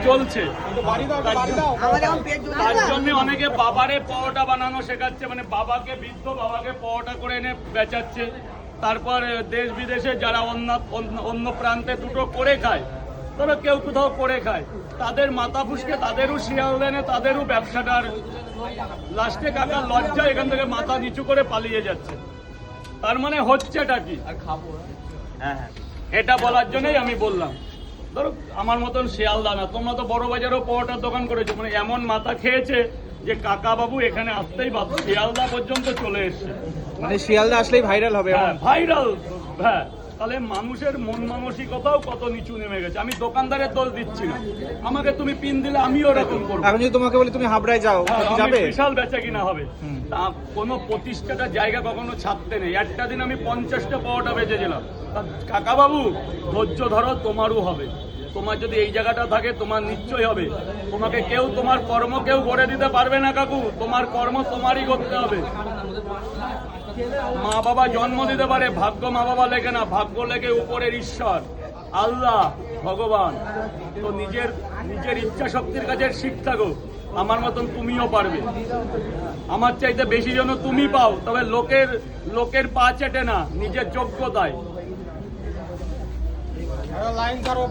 চলছে। তার জন্য অনেকে বাবারে পরোটা বানানো শেখাচ্ছে, মানে বাবাকে বৃদ্ধ বাবাকে পরোটা করে এনে বেচাচ্ছে। তারপর দেশ বিদেশে যারা অন্য প্রান্তে দুটো করে খায়, ধরো কেউ কোথাও করে খায়, তাদের মাথা ফুসকে তাদেরও শিয়াল দেনে, তাদেরও ব্যবসাটার লাস্টে কাকার লজ্জা এখান থেকে মাথা নিচু করে পালিয়ে যাচ্ছে। তার মানে হচ্ছেটা কি? হ্যাঁ, এটা বলার জন্যই আমি বললাম। ধরো আমার মতন শিয়ালদা না, তোমরা তো বড় বাজারেও পরোটার দোকান করেছো, মানে এমন মাথা খেয়েছে যে কাকা বাবু এখানে আসতেই বাধ্য, শিয়ালদা পর্যন্ত চলে এসছে। মানে শিয়ালদা আসলেই ভাইরাল হবে। ভাইরাল, হ্যাঁ। তাহলে মানুষের মন মানসিকতাও কত নিচু নেমে গেছে। আমি দোকানদারের দোষ দিচ্ছি না, আমাকে তুমি পিন দিলে আমিও ওরকম করবো। এখন যদি তোমাকে বলি তুমি হাবড়ায় যাও, যাবে? বিশাল বেচা কিনা হবে। তা কোনো প্রতিষ্ঠাটা জায়গা কখনো ছাড়তে নেই। একটা দিন আমি 50টা পরোটা বেচেছিলাম। কাকা বাবু ধৈর্য ধরো, তোমারও হবে। তোমার যদি এই জায়গাটা থাকে তোমার নিশ্চয়ই হবে। তোমাকে কেউ তোমার কর্ম কেউ গড়ে দিতে পারবে না কাকু, তোমার কর্ম তোমারই করতে হবে। মা বাবা জন্ম দিতে পারে, ভাগ্য মা বাবা লেখে না, ভাগ্য লেখে উপরের ঈশ্বর, আল্লাহ, ভগবান। তো নিজের ইচ্ছা শক্তির কাছে শিখ থাকো, আমার মতন তুমিও পারবে। আমার চাইতে বেশি যেন তুমি পাও, তবে লোকের পা চেটে না, নিজের যোগ্যতায়।